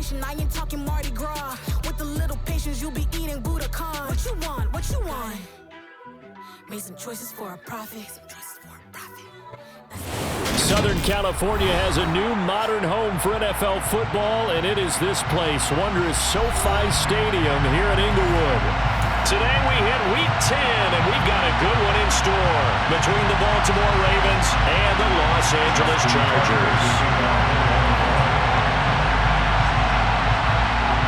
celebration. I ain't talking Mardi Gras. With a little patience, you'll be eating Budokan. What you want? What you want? Made some choices for a profit. Southern California has a new modern home for NFL football, and it is this place, wondrous SoFi Stadium here in Inglewood. Today we hit Week 10, and we've got a good one in store between the Baltimore Ravens and the Los Angeles Chargers.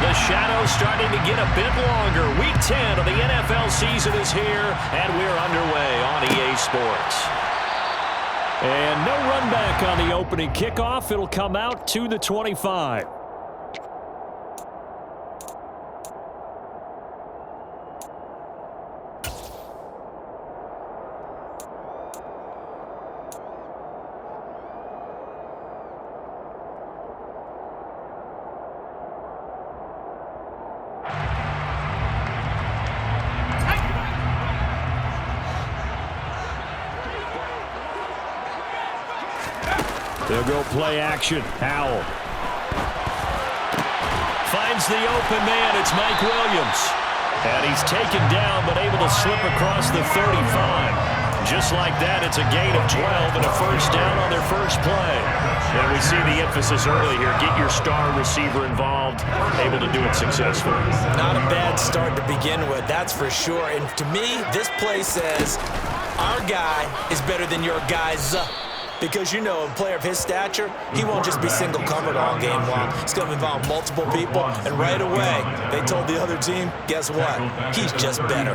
The shadow's starting to get a bit longer. Week 10 of the NFL season is here, and we're underway on EA Sports. And no run back on the opening kickoff. It'll come out to the 25. They'll go play action. Howell finds the open man. It's Mike Williams. And he's taken down but able to slip across the 35. Just like that, it's a gain of 12 and a first down on their first play. And we see the emphasis early here. Get your star receiver involved, able to do it successfully. Not a bad start to begin with, that's for sure. And to me, this play says, our guy is better than your guy's. Because, you know, a player of his stature, he won't just be single-covered all game long. He's going to involve multiple people, and right away, they told the other team, guess what? He's just better.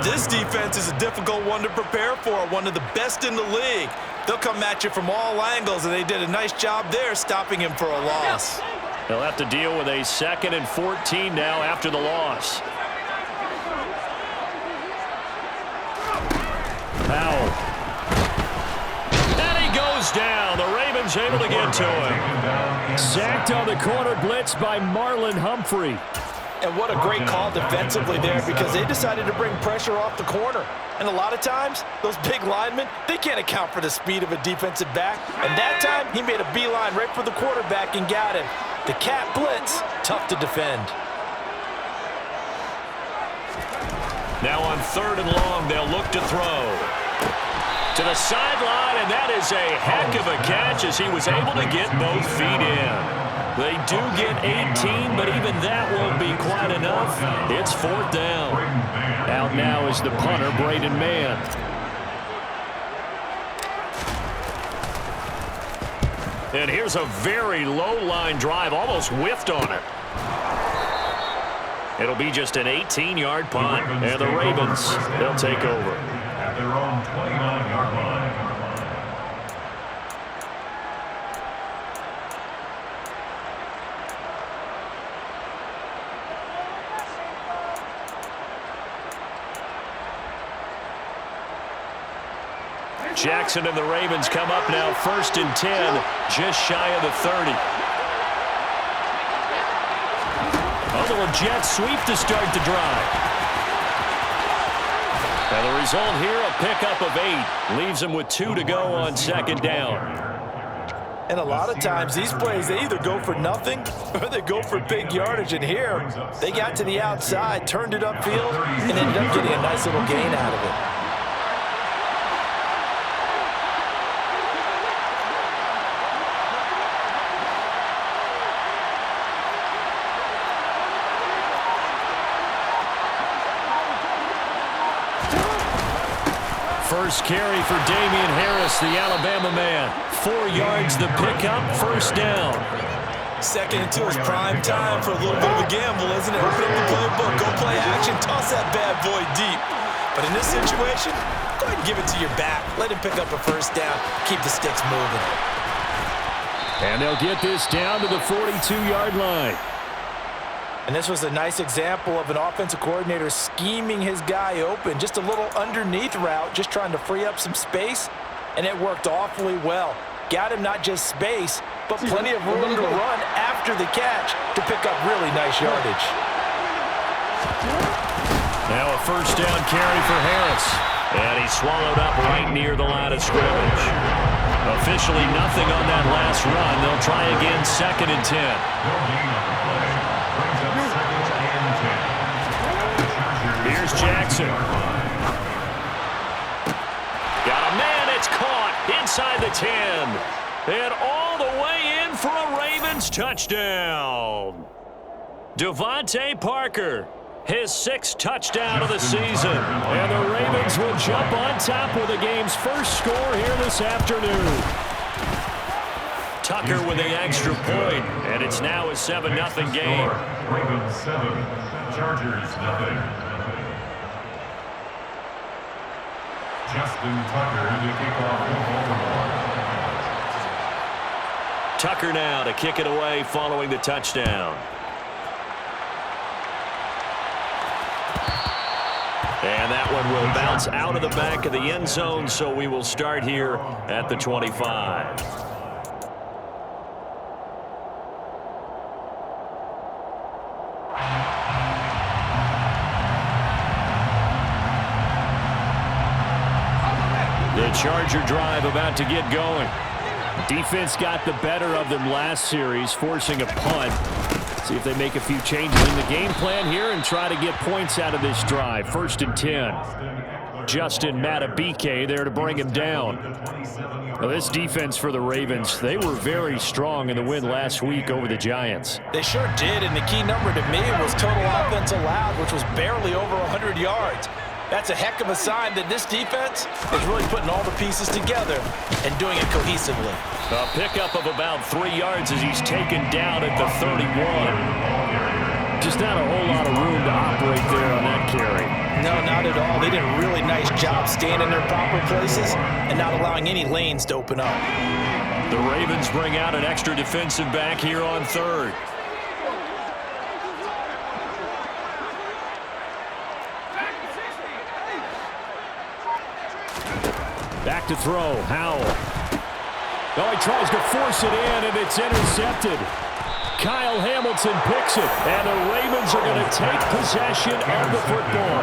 This defense is a difficult one to prepare for, one of the best in the league. They'll come at you from all angles, and they did a nice job there stopping him for a loss. They'll have to deal with a 2nd and 14 now after the loss. Powell. Down. The Ravens able to get to him. Sacked on the corner blitz by Marlon Humphrey. And what a great call defensively there, because they decided to bring pressure off the corner. And a lot of times, those big linemen, they can't account for the speed of a defensive back. And that time, he made a beeline right for the quarterback and got him. The cat blitz, tough to defend. Now on 3rd and long, they'll look to throw. To the sideline, and that is a heck of a catch as he was able to get both feet in. They do get 18, but even that won't be quite enough. It's 4th down. Out now is the punter, Braden Mann. And here's a very low-line drive, almost whiffed on it. It'll be just an 18-yard punt, and the Ravens, they'll take over. At their own 29-yard line. Jackson and the Ravens come up now 1st and 10, just shy of the 30. A little jet sweep to start the drive. And the result here, a pickup of 8. Leaves them with 2 to go on 2nd down. And a lot of times, these plays, they either go for nothing or they go for big yardage. And here, they got to the outside, turned it upfield, and ended up getting a nice little gain out of it. First carry for Damian Harris, the Alabama man. 4 yards the pickup, 1st down. 2nd and 2 is prime time for a little bit of a gamble, isn't it? Open up the playbook, go play action, toss that bad boy deep. But in this situation, go ahead and give it to your back. Let him pick up a 1st down, keep the sticks moving. And they'll get this down to the 42-yard line. And this was a nice example of an offensive coordinator scheming his guy open. Just a little underneath route, just trying to free up some space, and it worked awfully well. Got him not just space, but plenty of room to run after the catch to pick up really nice yardage. Now a 1st down carry for Harris. And he's swallowed up right near the line of scrimmage. Officially nothing on that last run. They'll try again 2nd and 10. takes it. Got a man. It's caught inside the 10. And all the way in for a Ravens touchdown. Devontae Parker, his 6th touchdown of the season. And the Ravens will jump on top with the game's first score here this afternoon. Tucker with the extra point, and it's now a 7-0 game. Ravens 7, Chargers 0. Justin Tucker to kick off the Baltimore. Tucker now to kick it away following the touchdown. And that one will bounce out of the back of the end zone, so we will start here at the 25. The Charger drive about to get going. Defense got the better of them last series, forcing a punt. See if they make a few changes in the game plan here and try to get points out of this drive. 1st and 10. Justin Matabike there to bring him down. Now this defense for the Ravens, they were very strong in the win last week over the Giants. They sure did, and the key number to me was total offense allowed, which was barely over 100 yards. That's a heck of a sign that this defense is really putting all the pieces together and doing it cohesively. A pickup of about 3 yards as he's taken down at the 31. Just not a whole lot of room to operate there on that carry. No, not at all. They did a really nice job staying in their proper places and not allowing any lanes to open up. The Ravens bring out an extra defensive back here on 3rd. Back to throw, Howell. Oh, he tries to force it in, and it's intercepted. Kyle Hamilton picks it, and the Ravens are going to take possession of the football.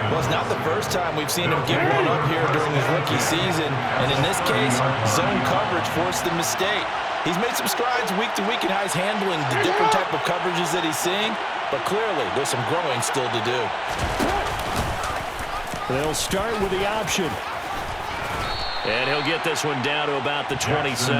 Well, it's not the first time we've seen him give one up here during his rookie season, and in this case, zone coverage forced the mistake. He's made some strides week to week in how he's handling the different type of coverages that he's seeing, but clearly there's some growing still to do. They'll start with the option. And he'll get this one down to about the 27.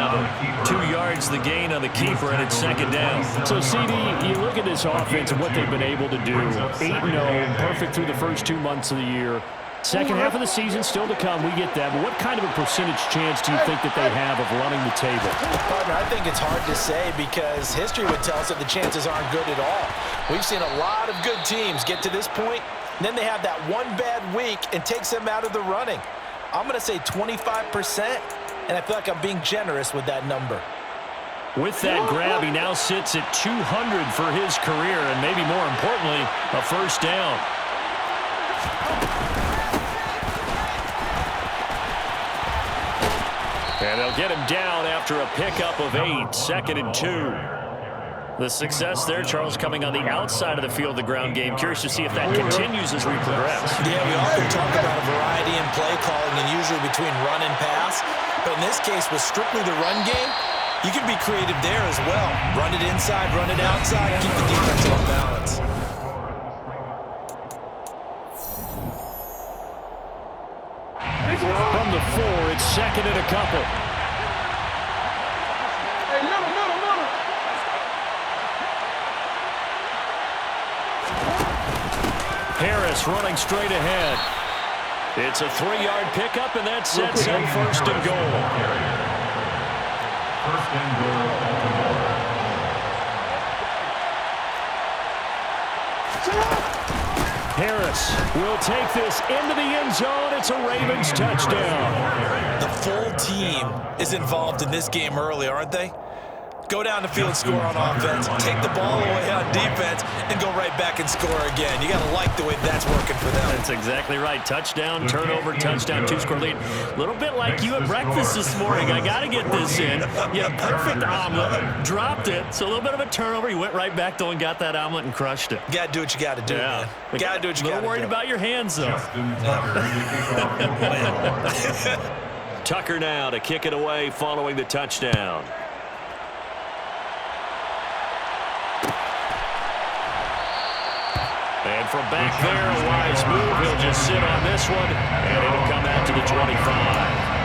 2 yards the gain on the keeper, and it's 2nd down. So, CD, you look at this offense and what they've been able to do. 8-0, perfect through the first 2 months of the year. Second half of the season still to come. We get that. But what kind of a percentage chance do you think that they have of running the table? Partner, I think it's hard to say because history would tell us that the chances aren't good at all. We've seen a lot of good teams get to this point, and then they have that one bad week and takes them out of the running. I'm going to say 25%, and I feel like I'm being generous with that number. With that grab, he now sits at 200 for his career, and maybe more importantly, a 1st down. And they'll get him down after a pickup of 8, 2nd and 2. The success there, Charles, coming on the outside of the field, the ground game. Curious to see if that continues as we progress. Yeah, we often talk about a variety in play calling and usually between run and pass. But in this case, with strictly the run game, you can be creative there as well. Run it inside, run it outside, keep the defense on balance. From the 4, it's 2nd and a couple. Harris running straight ahead. It's a 3-yard pickup, and that sets up 1st and goal. 1st and goal. Harris will take this into the end zone. It's a Ravens touchdown. The full team is involved in this game early, aren't they? Go down the field, score on offense, take the ball away on defense, and go right back and score again. You got to like the way that's working for them. That's exactly right. Touchdown, turnover, touchdown, 2-score lead. A little bit like you at breakfast this morning. I got to get this in. You had a perfect omelet, dropped it, so a little bit of a turnover. You went right back, though, and got that omelet and crushed it. You got to do what you got to do, man. You got to do what you got to do. A little worried about your hands, though. Tucker now to kick it away following the touchdown. And from back there, a wise move. He'll just sit on this one, and it'll come out to the 25.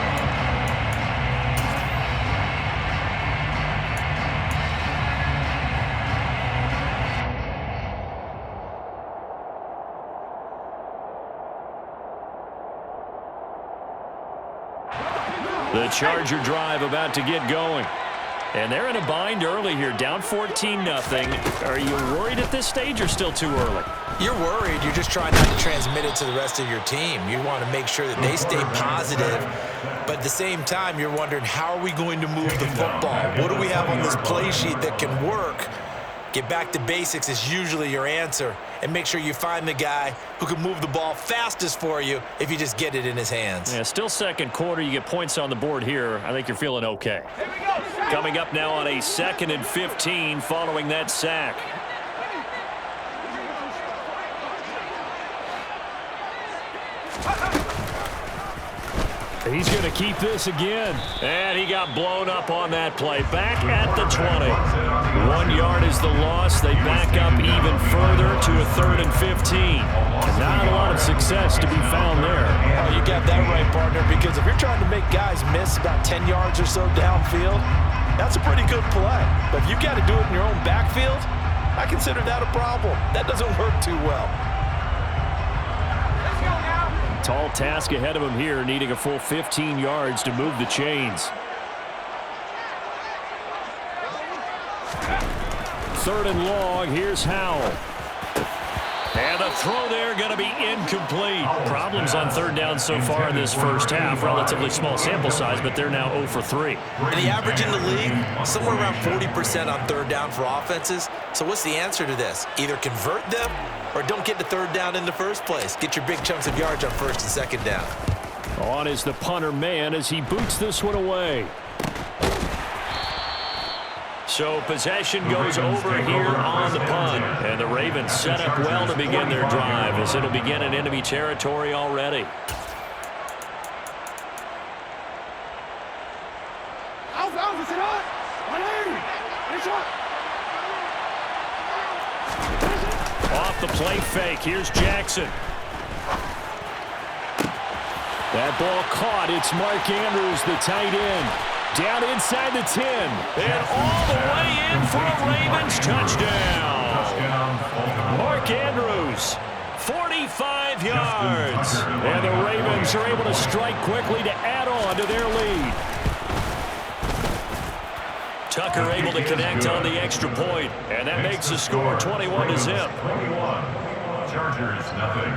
The Charger drive about to get going. And they're in a bind early here, down 14-0. Are you worried at this stage or still too early? You're worried. You're just trying not to transmit it to the rest of your team. You want to make sure that they stay positive. But at the same time, you're wondering, how are we going to move the football? What do we have on this play sheet that can work? Get back to basics is usually your answer. And make sure you find the guy who can move the ball fastest for you if you just get it in his hands. Yeah, still second quarter. You get points on the board here. I think you're feeling okay. Coming up now on a 2nd and 15 following that sack. He's going to keep this again. And he got blown up on that play. Back at the 20. 1 yard is the loss. They back up even further to a 3rd and 15. Not a lot of success to be found there. Oh, you got that right, partner, because if you're trying to make guys miss about 10 yards or so downfield, that's a pretty good play. But if you've got to do it in your own backfield, I consider that a problem. That doesn't work too well. Tall task ahead of him here, needing a full 15 yards to move the chains. 3rd and long, here's Howell. And the throw there going to be incomplete. Problems on 3rd down so far in this first half. Relatively small sample size, but they're now 0 for 3. And the average in the league, somewhere around 40% on 3rd down for offenses. So what's the answer to this? Either convert them or don't get to 3rd down in the first place. Get your big chunks of yards on 1st and 2nd down. On is the punter man as he boots this one away. So possession goes over here on the punt. And the Ravens set up well to begin their drive as it'll begin in enemy territory already. Off the play fake. Here's Jackson. That ball caught. It's Mark Andrews, the tight end. Down inside the 10. And all the way in for a Ravens touchdown. Mark Andrews, 45 yards. And the Ravens are able to strike quickly to add on to their lead. Tucker able to connect on the extra point, and that makes the score 21-0. 21. Chargers, nothing.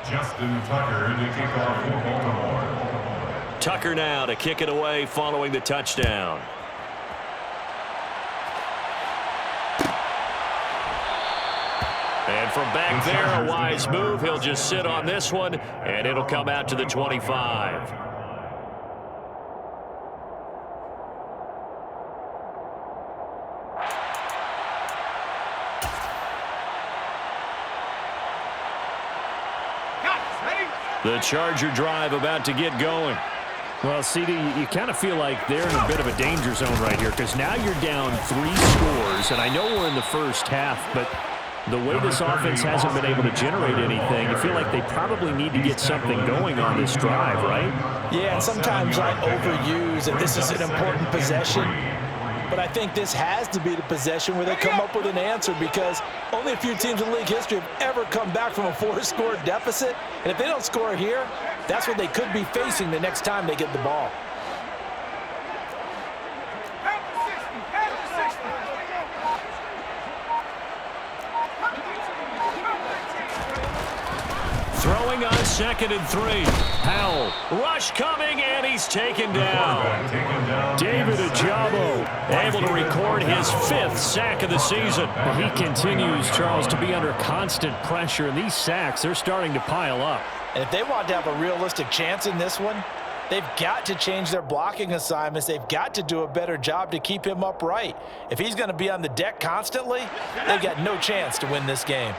Justin Tucker to kick off for Baltimore. Tucker now to kick it away following the touchdown. And from back there, a wise move. He'll just sit on this one, and it'll come out to the 25. The Charger drive about to get going. Well, CD, you kind of feel like they're in a bit of a danger zone right here because now you're down 3 scores, and I know we're in the first half, but the way this offense hasn't been able to generate anything, you feel like they probably need to get something going on this drive, right? Yeah, and sometimes I overuse, and this is an important possession, but I think this has to be the possession where they come up with an answer because only a few teams in league history have ever come back from a 4-score deficit. And if they don't score here, that's what they could be facing the next time they get the ball. Throwing on 2nd and 3. Howell, rush coming, and he's taken down. David Ajabo able to record his 5th sack of the season. He continues, Charles, to be under constant pressure, and these sacks, they're starting to pile up. And if they want to have a realistic chance in this one, they've got to change their blocking assignments. They've got to do a better job to keep him upright. If he's going to be on the deck constantly, they've got no chance to win this game.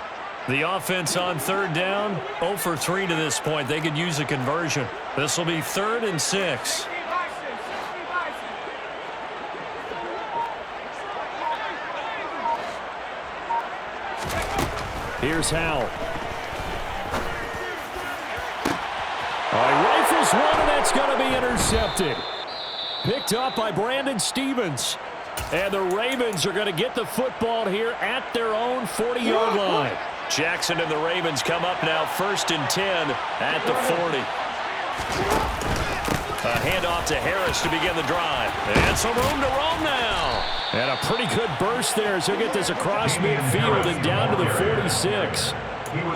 The offense on third down, 0 for 3 to this point. They could use a conversion. This will be 3rd and 6. Here's Howell. Rifles one, and that's going to be intercepted. Picked up by Brandon Stevens. And the Ravens are going to get the football here at their own 40-yard line. Jackson and the Ravens come up now 1st and 10 at the 40. A handoff to Harris to begin the drive. And some room to roam now. And a pretty good burst there as he'll get this across midfield and down to the 46.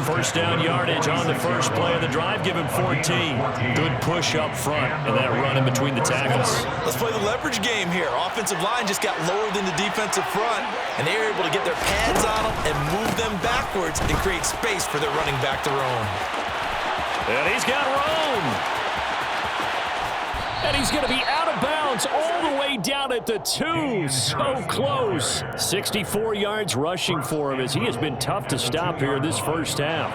First down yardage on the first play of the drive. Give him 14. Good push up front and that run in between the tackles. Let's play the leverage game here. Offensive line just got lower than the defensive front, and they were able to get their pads on them and move them backwards and create space for their running back to roam. And he's got room. And he's going to be out of bounds all the way down at the 2. So close. 64 yards rushing for him as he has been tough to stop here this first half.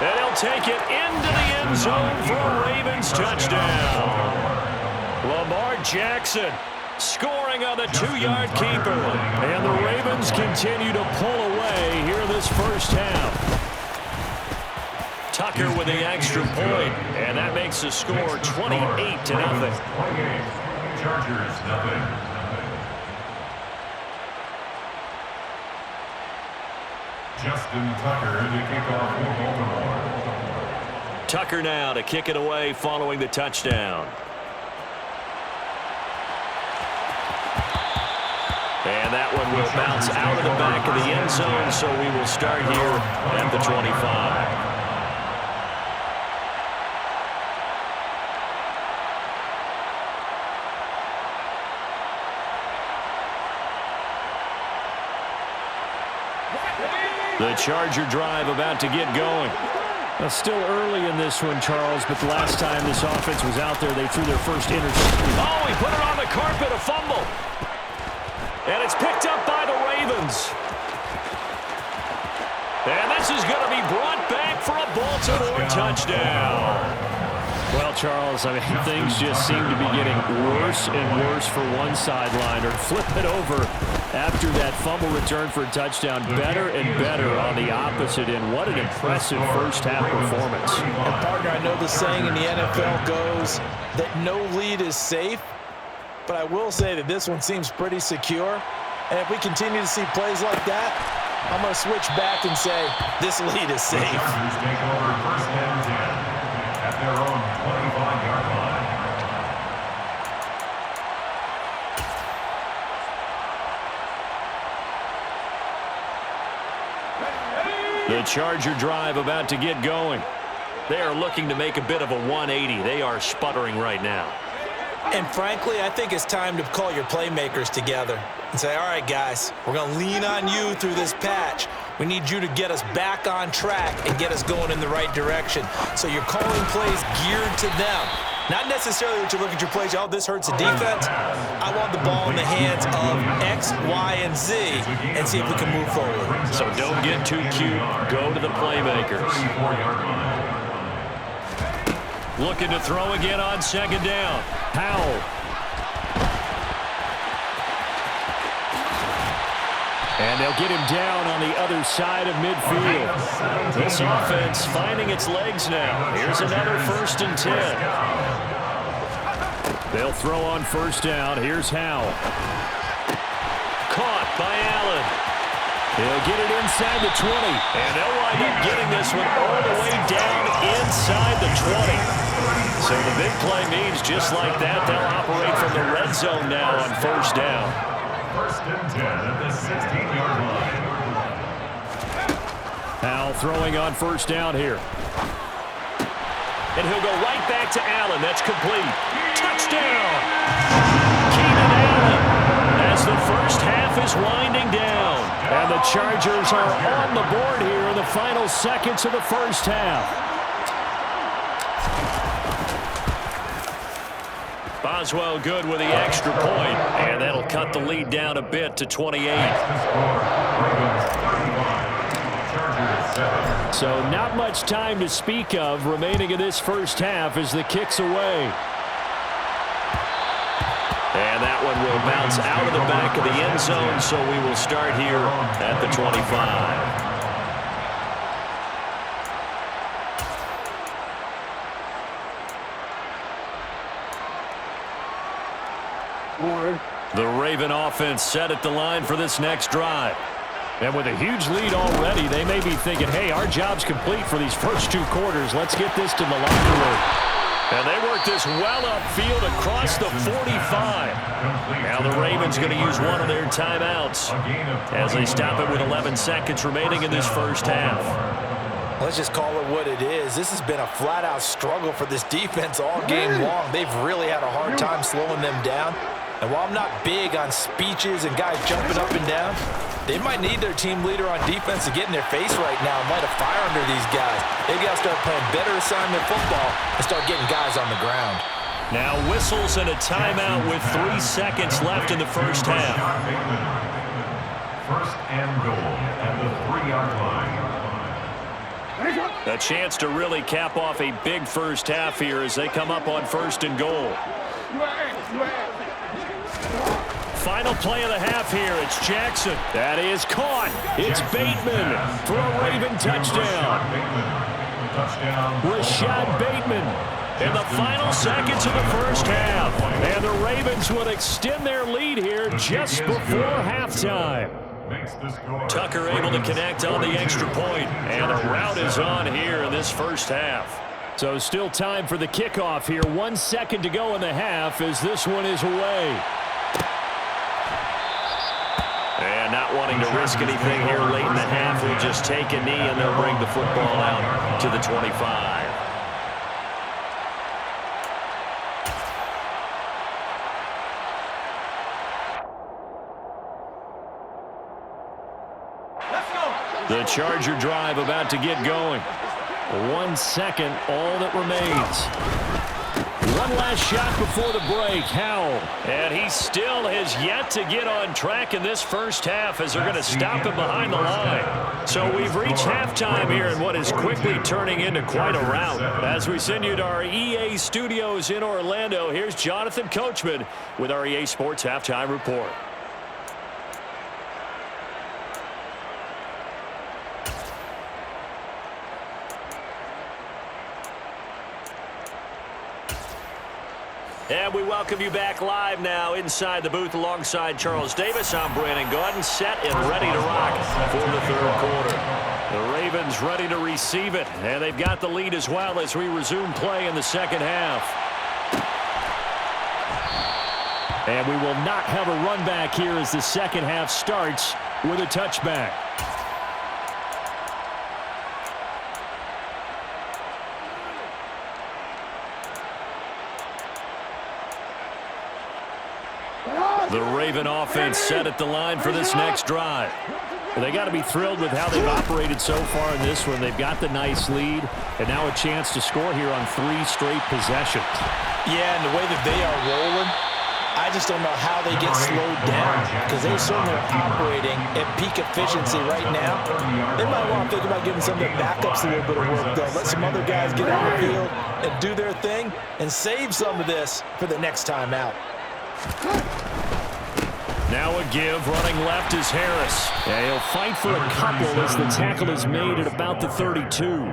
And he'll take it into the end zone for a Ravens touchdown. Lamar Jackson scoring on the 2-yard keeper. And the Ravens continue to pull away here this first half. Tucker with the extra point, and that makes the score 28-0. Chargers, nothing. Justin Tucker to kick off for Baltimore. Tucker now to kick it away following the touchdown. And that one will bounce out of the back of the end zone, so we will start here at the 25. The Charger drive about to get going. Well, still early in this one, Charles, but the last time this offense was out there, they threw their first interception. Oh, he put it on the carpet, a fumble. And it's picked up by the Ravens. And this is going to be brought back for a Baltimore touchdown. Well, Charles, I mean, things just seem to be getting worse and worse for one sideline. Or flip it over after that fumble return for a touchdown. Better and better on the opposite end. What an impressive first-half performance. And, partner, I know the saying in the NFL goes that no lead is safe, but I will say that this one seems pretty secure. And if we continue to see plays like that, I'm going to switch back and say this lead is safe. The Chargers take over 1st and 10 at their own 25-yard line. The Charger drive about to get going. They are looking to make a bit of a 180. They are sputtering right now. And frankly, I think it's time to call your playmakers together and say, all right, guys, we're going to lean on you through this patch. We need you to get us back on track and get us going in the right direction. So you're calling plays geared to them. Not necessarily that you look at your plays, oh, this hurts the defense. I want the ball in the hands of X, Y, and Z and see if we can move forward. So don't get too cute. Go to the playmakers. Looking to throw again on 2nd down. Howell. And they'll get him down on the other side of midfield. This offense finding its legs now. Here's another 1st and 10. They'll throw on 1st down. Here's Howell. Caught by Allen. He'll get it inside the 20. And they'll wind up getting this one all the way down inside the 20. So the big play means just like that, they'll operate from the red zone now on 1st down. 1st and 10 at the 16-yard line. Now throwing on first down here. And he'll go right back to Allen. That's complete. Touchdown! Keenan Allen as the first half is winding down. And the Chargers are on the board here in the final seconds of the first half. Boswell good with the extra point, and that'll cut the lead down a bit to 28. So not much time to speak of remaining in this first half as the kick's away. And that one will bounce out of the back of the end zone, so we will start here at the 25. The Raven offense set at the line for this next drive. And with a huge lead already, they may be thinking, hey, our job's complete for these first two quarters. Let's get this to the locker room. And they work this well upfield across the 45. Now the Ravens going to use one of their timeouts as they stop it with 11 seconds remaining in this first half. Let's just call it what it is. This has been a flat-out struggle for this defense all game long. They've really had a hard time slowing them down. And while I'm not big on speeches and guys jumping up and down, they might need their team leader on defense to get in their face right now and light a fire under these guys. They've got to start playing better assignment football and start getting guys on the ground. Now whistles and a timeout with 3 seconds left in the first half. First and goal at the 3-yard line. A chance to really cap off a big first half here as they come up on first and goal. Final play of the half here. It's Jackson. That is caught. It's Bateman for a Raven touchdown. Rashad Bateman in the final seconds of the first half. And the Ravens would extend their lead here just before halftime. Tucker able to connect on the extra point. And the route is on here in this first half. So still time for the kickoff here. 1 second to go in the half as this one is away. And not wanting to risk anything here late in the half, we'll just take a knee and they'll bring the football out to the 25. The Charger drive about to get going. 1 second, all that remains. One last shot before the break. Howell. And he still has yet to get on track in this first half as they're going to stop him behind the line. So we've reached halftime here in what is quickly turning into quite a rout. As we send you to our EA studios in Orlando, here's Jonathan Coachman with our EA Sports Halftime Report. And we welcome you back live now inside the booth alongside Charles Davis. I'm Brandon Gaudin, set and ready to rock for the third quarter. The Ravens ready to receive it, and they've got the lead as well as we resume play in the second half. And we will not have a run back here as the second half starts with a touchback. The Raven offense set at the line for this next drive. They got to be thrilled with how they've operated so far in this one. They've got the nice lead, and now a chance to score here on 3 straight possessions. Yeah, and the way that they are rolling, I just don't know how they get slowed down because they certainly are operating at peak efficiency right now. They might want to think about giving some of their backups a little bit of work, though. Let some other guys get on the field and do their thing and save some of this for the next time out. Now a give, running left is Harris. Yeah, he'll fight for a couple as the tackle is made at about the 32.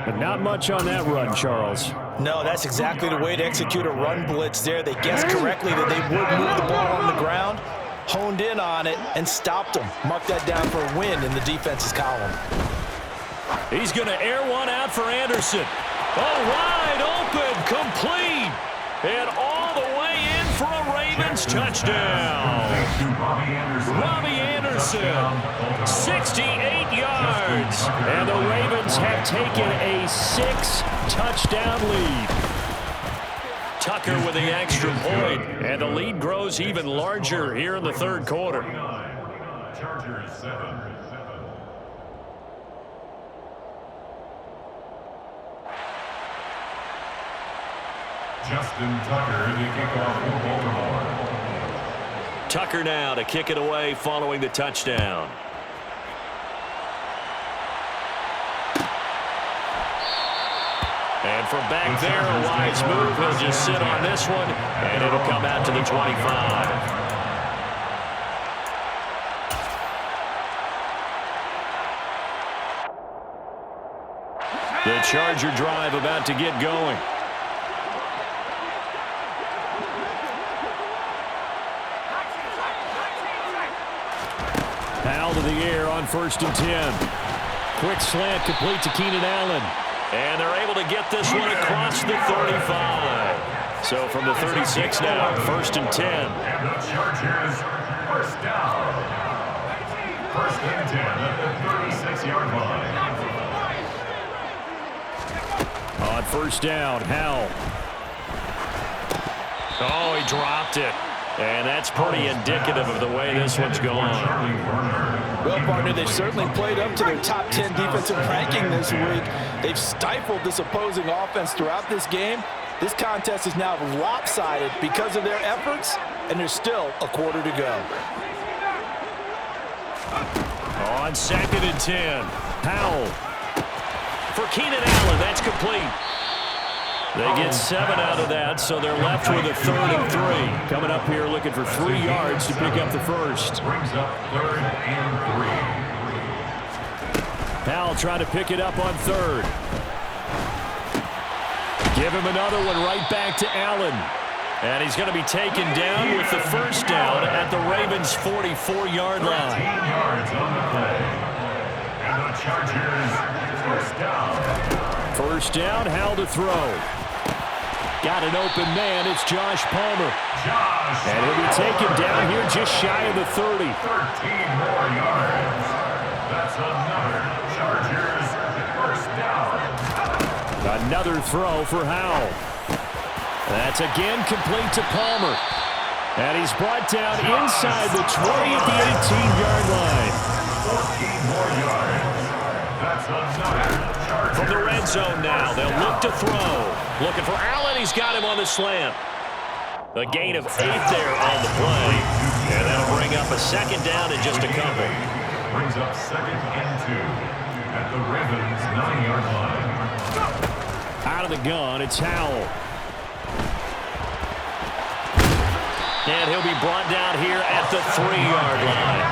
But not much on that run, Charles. No, that's exactly the way to execute a run blitz there. They guessed correctly that they would move the ball on the ground, honed in on it, and stopped them. Mark that down for a win in the defense's column. He's going to air one out for Anderson. Oh, wide open, complete, and all the way in for a Ravens touchdown. Robbie Anderson, 68 yards. and the Ravens have taken a 6-touchdown lead. Tucker with the extra point, and the lead grows even larger here in the third quarter. Chargers 7. Justin Tucker to kick off for Baltimore. Tucker now to kick it away following the touchdown. And from back there, a wise move. He'll just sit on this one, and it'll come out to the 25. The Charger drive about to get going. Powell to the air on 1st and 10. Quick slant complete to Keenan Allen. And they're able to get this one across the 35. So from the 36 now, 1st and 10. And the Chargers, first down. 1st and 10 at the 36-yard line. On 1st down, Howell. Oh, he dropped it. And that's pretty indicative of the way this one's going. Well, partner, they've certainly played up to their top 10 defensive ranking this week. They've stifled this opposing offense throughout this game. This contest is now lopsided because of their efforts, and there's still a quarter to go. On 2nd and 10, Powell. For Keenan Allen, that's complete. They get 7 out of that, so they're left with a 3rd and 3. Coming up here looking for 3 yards to pick up the first. Brings up 3rd and 3. Powell trying to pick it up on 3rd. Give him another one right back to Allen. And he's going to be taken down with the first down at the Ravens' 44-yard line. 13 yards on the play. And the Chargers, first down. First down, Howell to throw. Got an open man. It's Josh Palmer. And he'll be taken down here just shy of the 30. 13 more yards. That's another Chargers first down. Another throw for Howell. That's again complete to Palmer. And he's brought down inside the 20 at the 18-yard line. 14 more yards. That's another Chargers. From the red zone now, they'll look to throw. Looking for Allen. He's got him on the slant. A gain of 8 there on the play. And that'll bring up a second down in just a couple. Brings up 2nd and 2 at the Ravens' 9-yard line. Out of the gun, it's Howell. And he'll be brought down here at the 3-yard line.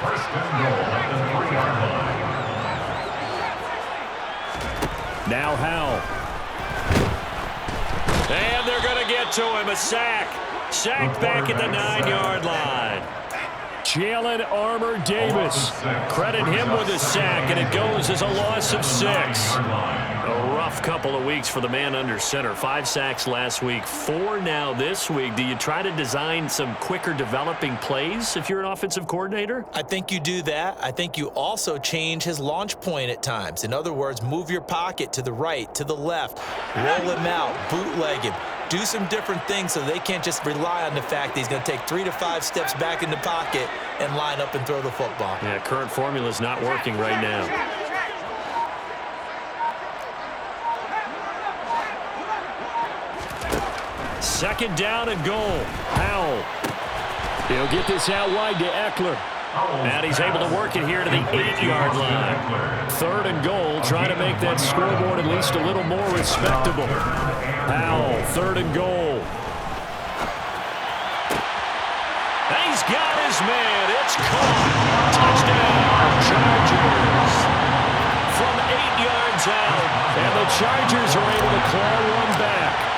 First and goal at the 3-yard line. Now Howell. And they're going to get to him. A sack. Sacked back at the 9-yard line. Jalen Armour-Davis. Credit him with a sack, and it goes as a loss of 6. A rough couple of weeks for the man under center. 5 sacks last week, 4 now this week. Do you try to design some quicker developing plays if you're an offensive coordinator? I think you do that. I think you also change his launch point at times. In other words, move your pocket to the right, to the left, roll him out, bootleg him. Do some different things so they can't just rely on the fact that he's going to take 3 to 5 steps back in the pocket and line up and throw the football. Yeah, current formula is not working right now. Second down and goal. Powell. He'll get this out wide to Eckler. And he's able to work it here to the 8-yard line. 3rd and goal, trying to make that scoreboard at least a little more respectable. Powell, 3rd and goal. He's got his man. It's caught. Touchdown, Chargers. From 8 yards out. And the Chargers are able to claw one back.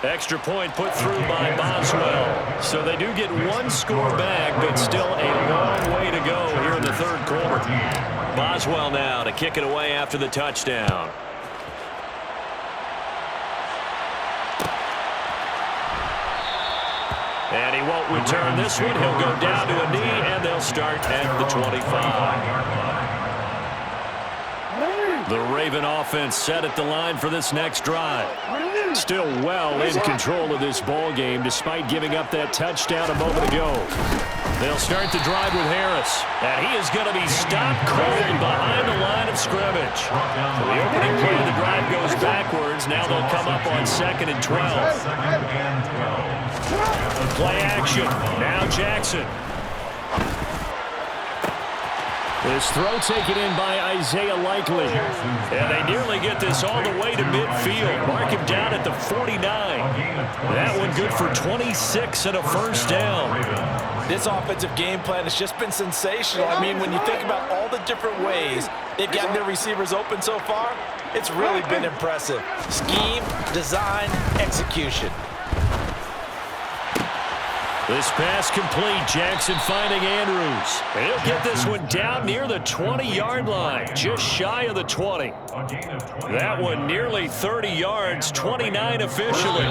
Extra point put through by Boswell. So they do get 1 score back, but still a long way to go here in the 3rd quarter. Boswell now to kick it away after the touchdown. And he won't return this one. He'll go down to a knee, and start at the 25. The Raven offense set at the line for this next drive. Still well in control of this ball game despite giving up that touchdown a moment ago. They'll start the drive with Harris, and he is going to be stopped cold behind the line of scrimmage. So the opening play of the drive goes backwards. Now they'll come up on 2nd and 12. Play action. Now Jackson. This throw taken in by Isaiah Likely. And they nearly get this all the way to midfield. Mark him down at the 49. That one good for 26 and a first down. This offensive game plan has just been sensational. I mean, when you think about all the different ways they've gotten their receivers open so far, it's really been impressive. Scheme, design, execution. This pass complete. Jackson finding Andrews. And he'll get this one down near the 20-yard line, just shy of the 20. That one nearly 30 yards, 29 officially.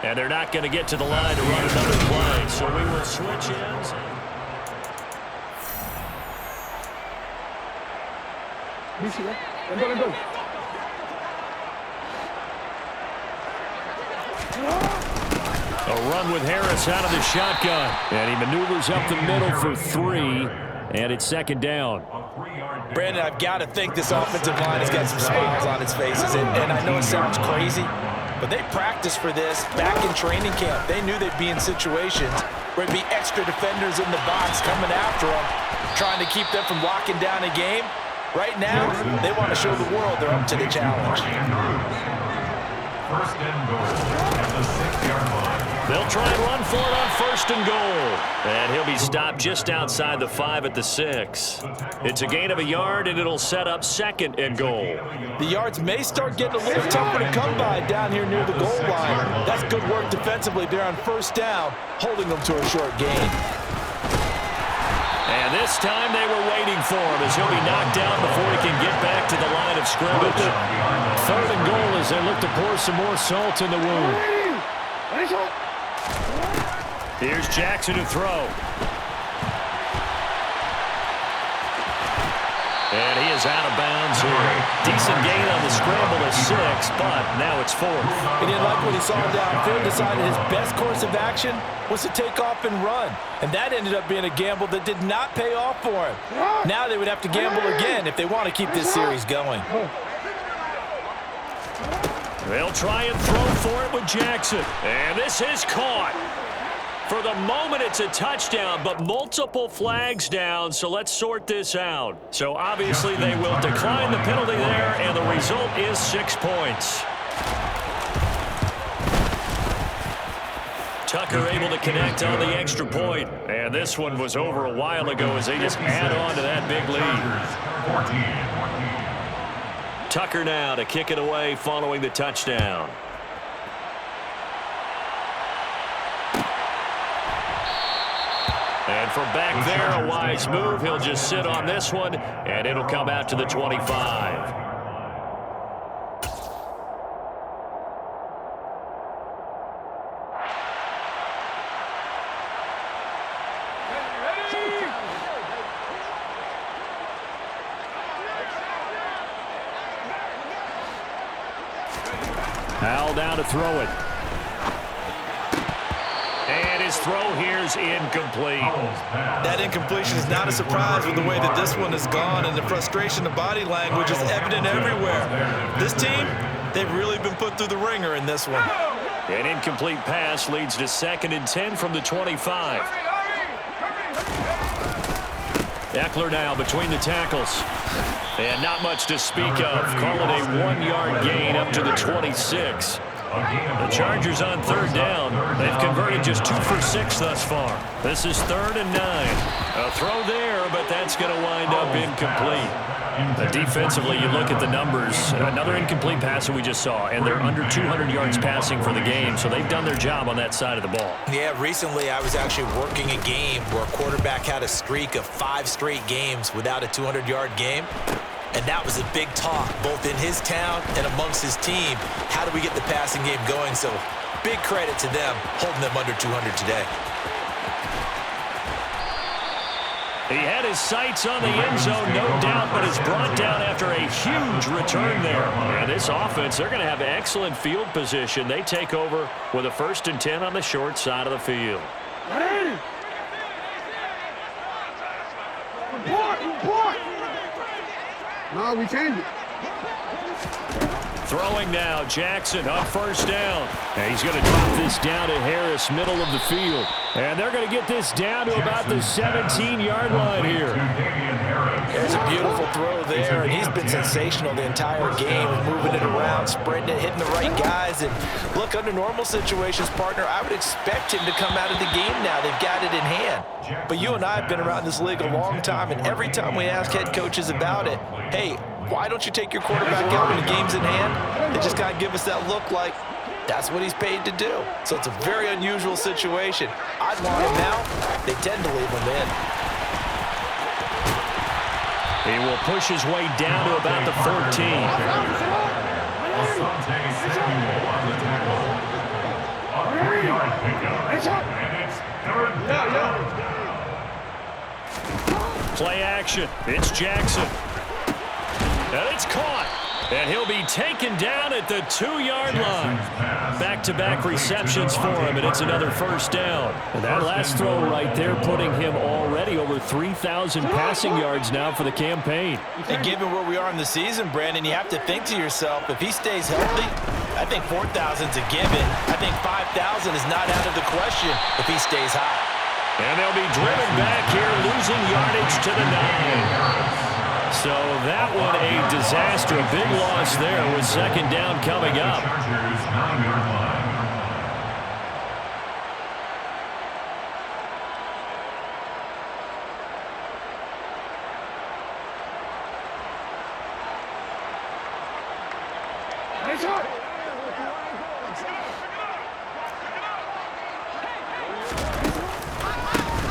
And they're not going to get to the line to run another play, so we will switch ends. A run with Harris out of the shotgun. And he maneuvers up the middle for 3. And it's 2nd down. Brandon, I've got to think this offensive line has got some smiles on its faces. And I know it sounds crazy, but they practiced for this back in training camp. They knew they'd be in situations where it'd be extra defenders in the box coming after them, trying to keep them from locking down a game. Right now, they want to show the world they're up to the challenge. First and goal at the 6-yard line. They'll try and run for it on 1st and goal. And he'll be stopped just outside the 5 at the 6. It's a gain of a yard, and it'll set up 2nd and goal. The yards may start getting a little tougher to come by down here near the goal line. That's good work defensively there on 1st down, holding them to a short gain. And this time they were waiting for him as he'll be knocked down before he can get back to the line of scrimmage. 3rd and goal as they look to pour some more salt in the wound. Here's Jackson to throw. And he is out of bounds here. Decent gain on the scramble of 6, but now it's 4th. He didn't like what he saw downfield, decided his best course of action was to take off and run. And that ended up being a gamble that did not pay off for him. Now they would have to gamble again if they want to keep this series going. They'll try and throw for it with Jackson. And this is caught. For the moment, it's a touchdown, but multiple flags down, so let's sort this out. So obviously they will decline the penalty there, and the result is 6 points. Tucker able to connect on the extra point. And this one was over a while ago as they just add on to that big lead. Tucker now to kick it away following the touchdown. And from back there, a wise move. He'll just sit on this one, and it'll come out to the 25. Howell down to throw it. And his throw here is incomplete. That incompletion is not a surprise with the way that this one has gone, and the frustration, the body language is evident everywhere. This team, they've really been put through the ringer in this one. An incomplete pass leads to 2nd and 10 from the 25. Eckler now between the tackles. And not much to speak of. Call it a 1-yard gain up to the 26. The Chargers on 3rd down. They've converted just 2 for 6 thus far. This is 3rd and 9. A throw there, but that's going to wind up incomplete. Defensively, you look at the numbers. Another incomplete pass that we just saw, and they're under 200 yards passing for the game, so they've done their job on that side of the ball. Yeah, recently I was actually working a game where a quarterback had a streak of 5 straight games without a 200-yard game. And that was a big talk, both in his town and amongst his team. How do we get the passing game going? So big credit to them, holding them under 200 today. He had his sights on the end zone, no doubt, but is brought down after a huge return there. And this offense, they're going to have excellent field position. They take over with a 1st and 10 on the short side of the field. No, we changed it. Throwing now, Jackson on 1st down. And he's going to drop this down to Harris, middle of the field. And they're going to get this down to about the 17-yard line here. There's a beautiful throw there, and he's been sensational the entire game, moving it around, spreading it, hitting the right guys. And look, under normal situations, partner, I would expect him to come out of the game now. They've got it in hand. But you and I have been around this league a long time, and every time we ask head coaches about it, hey, why don't you take your quarterback out when the game's in hand? They just kind of give us that look like that's what he's paid to do. So it's a very unusual situation. I'd want him now. They tend to leave him in. He will push his way down to about the 14. Asante Samuel on the tackle. A 3-yard pickup. And it's 3rd down. Play action. It's Jackson. And it's caught. And he'll be taken down at the 2-yard line. Back-to-back receptions for him, and it's another 1st down. And that last throw right there putting him already over 3,000 passing yards now for the campaign. And given where we are in the season, Brandon, you have to think to yourself, if he stays healthy, I think 4,000 is a given. I think 5,000 is not out of the question if he stays high. And they'll be driven back here, losing yardage to the 9. So that one a disaster. A big loss there with 2nd down coming up. Chargers 9-yard line.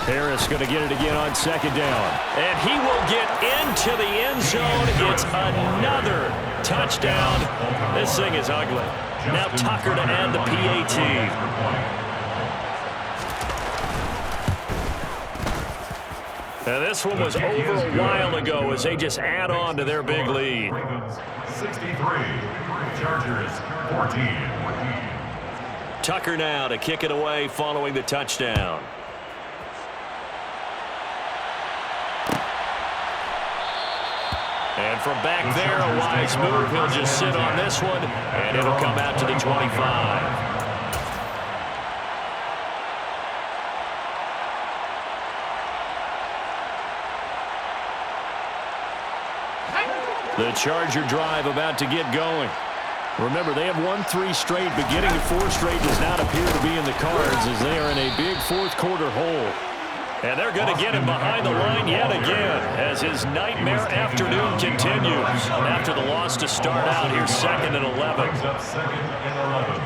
Harris going to get it again on 2nd down. And he will get into the end zone. It's another touchdown. This thing is ugly. Now Tucker to add the PAT. Now this one was over a while ago as they just add on to their big lead. 63. Chargers 14. Tucker now to kick it away following the touchdown. And from back there, a wise move. He'll just sit on this one, and it'll come out to the 25. The Charger drive about to get going. Remember, they have won 3 straight, but getting to 4 straight does not appear to be in the cards as they are in a big 4th quarter hole. And they're going to get him behind the line yet again as his nightmare afternoon continues. After the loss to start out, here's 2nd and 11. Brings up 2nd and 11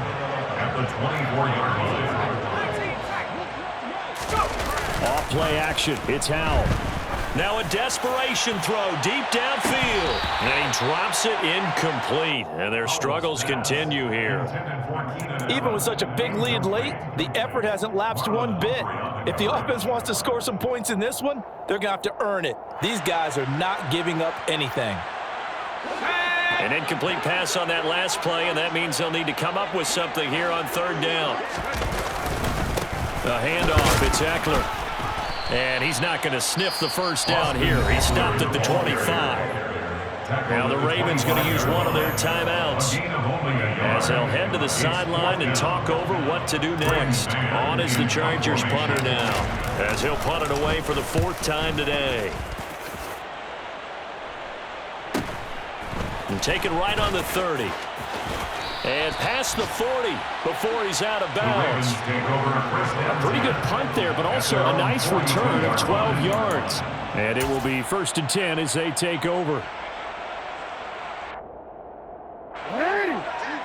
at the 24-yard line. Off play action. It's Howell. Now a desperation throw deep downfield. And he drops it incomplete. And their struggles continue here. Even with such a big lead late, the effort hasn't lapsed one bit. If the offense wants to score some points in this one, they're going to have to earn it. These guys are not giving up anything. An incomplete pass on that last play, and that means they'll need to come up with something here on 3rd down. A handoff, it's Eckler. And he's not going to sniff the 1st down here. He stopped at the 25. Now the Ravens going to use one of their timeouts as they'll head to the sideline and talk over what to do next. On is the Chargers punter now as he'll punt it away for the 4th time today. And taken right on the 30. And past the 40 before he's out of bounds. A pretty good punt there, but also a nice return of 12 yards. And it will be 1st and 10 as they take over.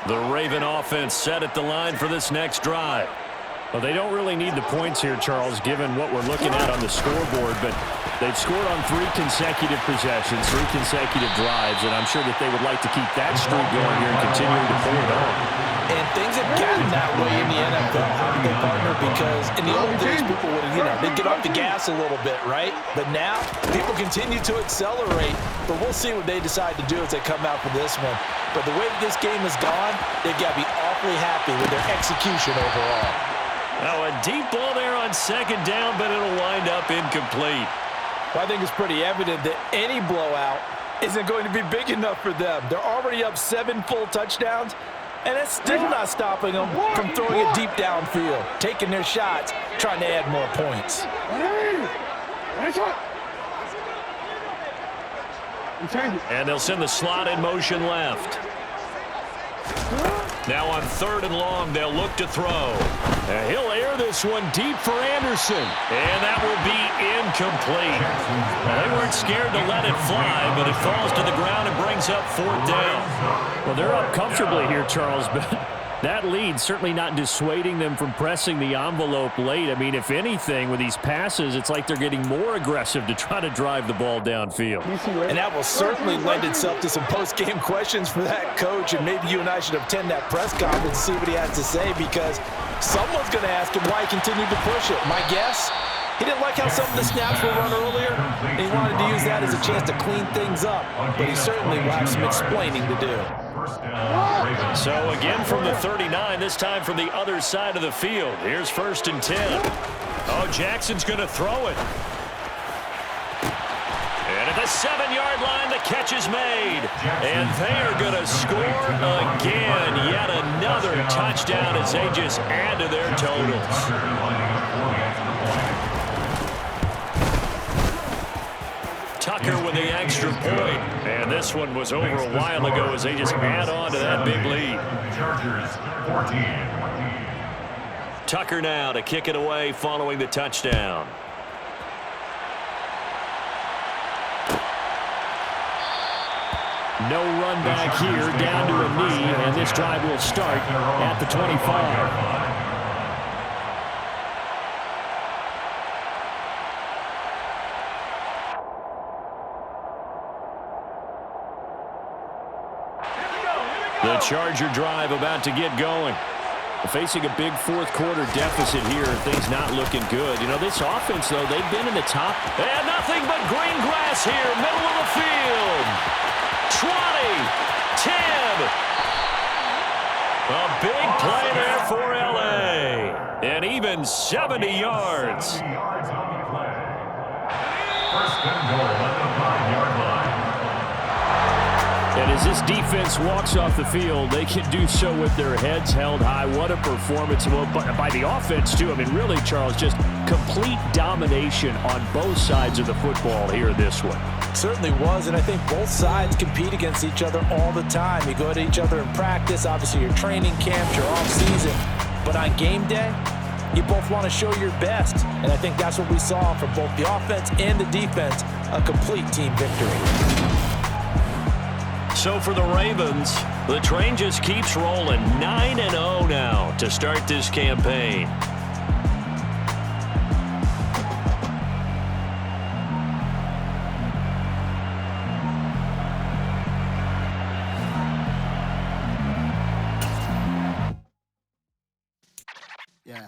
The Raven offense set at the line for this next drive. Well, they don't really need the points here, Charles, given what we're looking at on the scoreboard, but they've scored on 3 consecutive possessions, 3 consecutive drives, and I'm sure that they would like to keep that streak going here and continuing to pull it on. And things have gotten that way in the NFL, haven't they, partner? Because in the old days, people would, they'd get off the gas a little bit, right? But now, people continue to accelerate. But we'll see what they decide to do as they come out for this one. But the way that this game has gone, they've got to be awfully happy with their execution overall. Now a deep ball there on second down, but it'll wind up incomplete. Well, I think it's pretty evident that any blowout isn't going to be big enough for them. They're already up 7 full touchdowns, and that's still not stopping them from throwing it deep downfield, taking their shots, trying to add more points. And they'll send the slot in motion left. Now on 3rd and long, they'll look to throw. And he'll air this one deep for Anderson. And that will be incomplete. Well, they weren't scared to let it fly, but it falls to the ground and brings up 4th down. Well, they're up comfortably here, Charles, but that lead certainly not dissuading them from pressing the envelope late. I mean, if anything, with these passes, it's like they're getting more aggressive to try to drive the ball downfield. And that will certainly lend itself to some post-game questions for that coach, and maybe you and I should attend that press conference and see what he has to say, because someone's going to ask him why he continued to push it. My guess, he didn't like how some of the snaps were run earlier, and he wanted to use that as a chance to clean things up, but he certainly will have some explaining to do. So again from the 39, this time from the other side of the field. Here's 1st and 10. Oh, Jackson's going to throw it. And at the 7-yard line, the catch is made. And they are going to score again. Yet another touchdown as they just add to their totals. Tucker with the extra point. And this one was over a while ago as they just add on to that big lead. Chargers 14. Tucker now to kick it away following the touchdown. No run back here, down to a knee, and this drive will start at the 25. The Charger drive about to get going. Facing a big fourth-quarter deficit here, things not looking good. You know, this offense, though, they've been in the top. And nothing but green grass here, middle of the field. 20, 10. A big play there for L.A. And even 70 yards. 70 yards on the play. 1st and goal at the 5-yard line. And as this defense walks off the field, they can do so with their heads held high. What a performance by the offense, too. I mean, really, Charles, just complete domination on both sides of the football here this one. Certainly was, and I think both sides compete against each other all the time. You go to each other in practice, obviously your training camps, your off-season. But on game day, you both want to show your best. And I think that's what we saw from both the offense and the defense, a complete team victory. So for the Ravens, the train just keeps rolling. 9-0 now to start this campaign. Yeah.